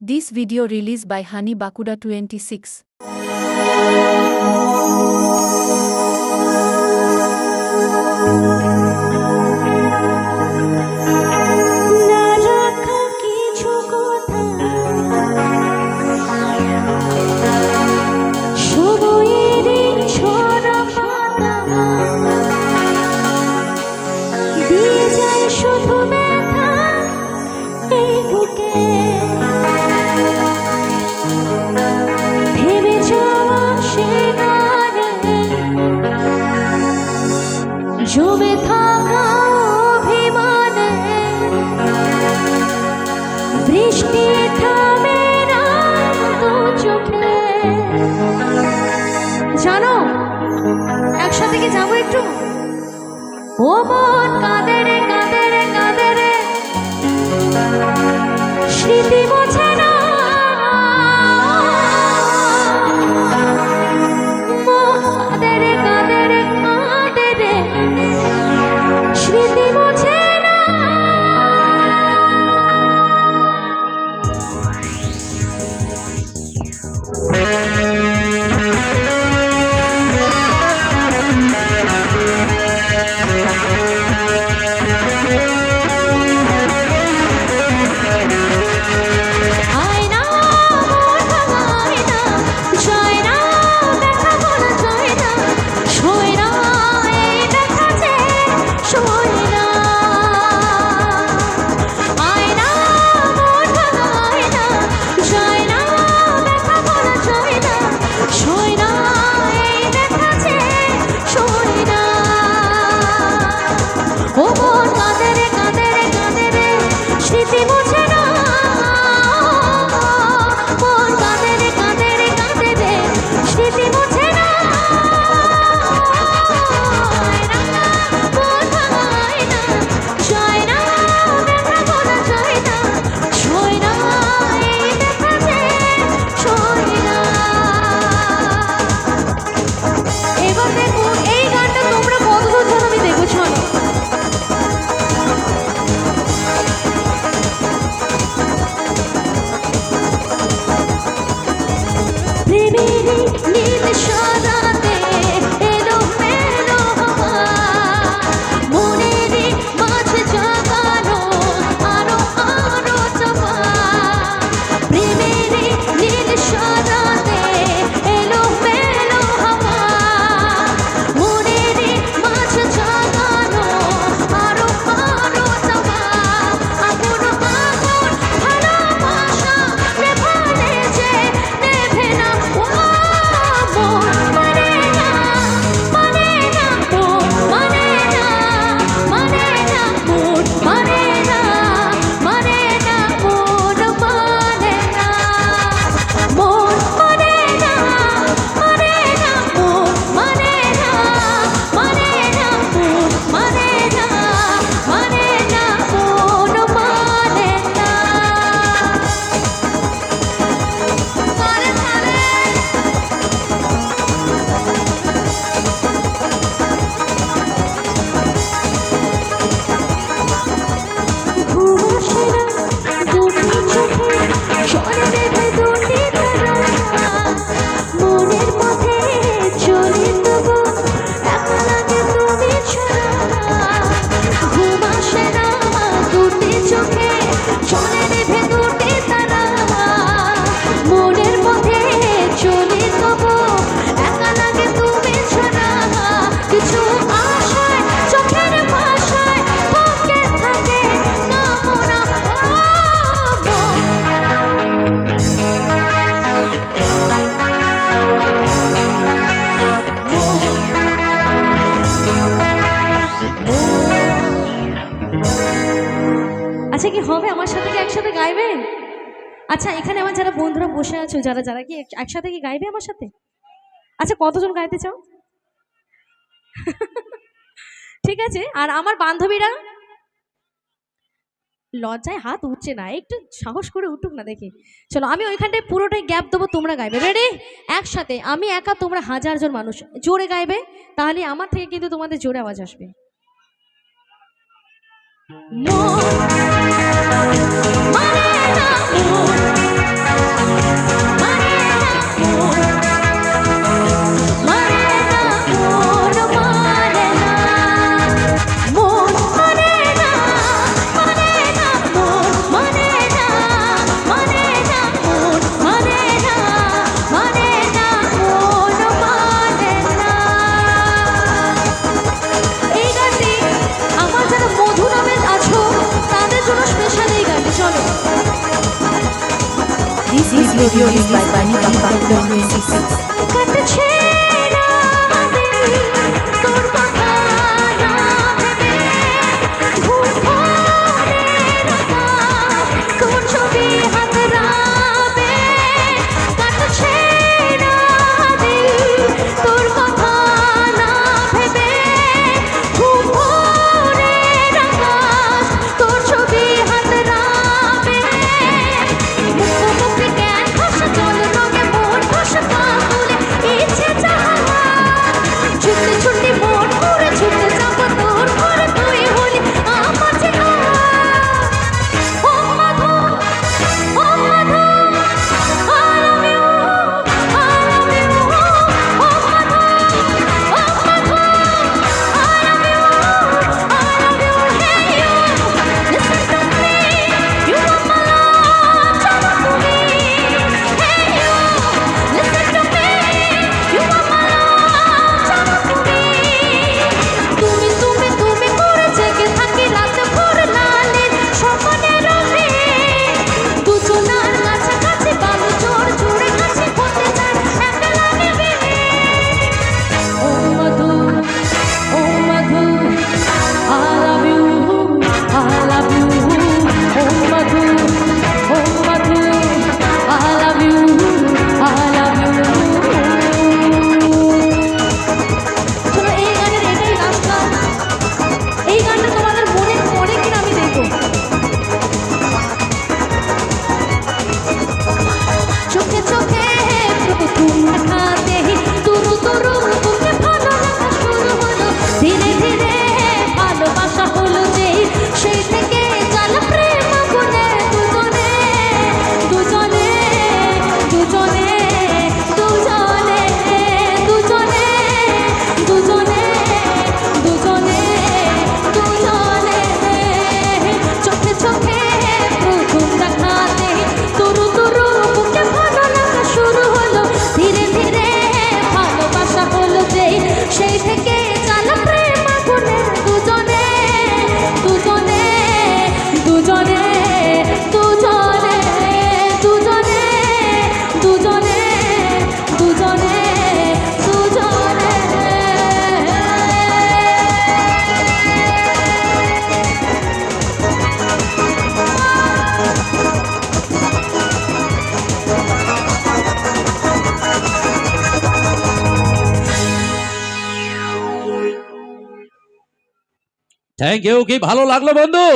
This video released by Honey Bakuda 26. জমে থাকা অভিমানে বৃষ্টি থামে না দু চোখে। জানো একসাথে কি যাবো একটু? ও মন কাঁদে রে কাঁদে রে কাঁদে রে, স্মৃতি মোছে না কাঁদে রে কাঁদে রে কাঁদে রে, স্মৃতি মোছে না। আচ্ছা কি হবে আমার সাথে, কি একসাথে গাইবেন? আচ্ছা এখানে আমার যারা বন্ধুরা বসে আছো, যারা যারা কি একসাথে কি গাইবে আমার সাথে? আচ্ছা কতজন গাইতে চাও? ঠিক আছে। আর আমার বান্ধবীরা লজ্জায় হাত উঠছে না, একটু সাহস করে উঠুক না দেখি। চলো আমি ওইখানটায় পুরোটাই গ্যাপ দেবো, তোমরা গাইবে। রেডি? একসাথে, আমি একা, তোমরা হাজারজন মানুষ জোরে গাইবে, তাহলে আমার থেকে কিন্তু তোমাদের জোরে আওয়াজ আসবে। মন মানে না মন This video released by Hani Bakuda 26. কাটছে না দিন তোর কথা না ভেবে, ঘুম ভোরের আকাশ তোর ছবি হাতড়াবে। কাটছে না দিন তোর কথা না ভেবে, ঘুম ভোরের আকাশ তোর ছবি হাতড়াবে। মুখোমুখি জ্ঞান ভাষা জল রঙে মন ভাষা পাগলে ইচ্ছে যাহা, ছুটতে ছুটতে মন ঘুরে ছুটতে যাবো তোর ঘরে, তুই হলি আমার চেনা। ও মাধু, ও মাধু, I love you, I love you, O Madhu, O Madhu, I love you, I love you, hey you, listen to me, you are my love, জানো তুমি, hey you, listen to me, you are my love, জানো তুমি। তুমি তুমি তুমি করে জেগে থাকি রাত ভোর লালের স্বপ্নে রহে, দুজনার কাছাকাছি বালু চোর জুড়ে কাছে হতে চায় একলা নেবে। ও মধু, ও মধু, I love you, I love you, O Madhu, O Madhu, I love you, I love you। চলো এই গানের এটাই লাস্ট গান। এই গানটা তোমাদের মনে পড়ে কিনা আমি দেখবো। চোখে চোখে প্রথম দেখাতেই তুরু তুরু বুকে ভালো লাগা শুরু হলো, ধীরে ধীরে ভালোবাসা হলো যে, সেই থেকে জ্বালা প্রেম আগুনে দুজনে দুজনে দুজনে দুজনে দুজনে দুজনে দুজনে দুজনে। চোখে চোখে প্রথম দেখাতে তুরু তুরু বুকে ভালো লাগা শুরু হলো, ধীরে ধীরে ভালোবাসা হলো যে, সেই থেকে জ্বালা প্রেম আগুনে দুজনে দুজনে দুজনে দুজনে দুজনে দুজনে দুজনে দুজনে। Thank you. কি ভালো লাগলো বন্ধু?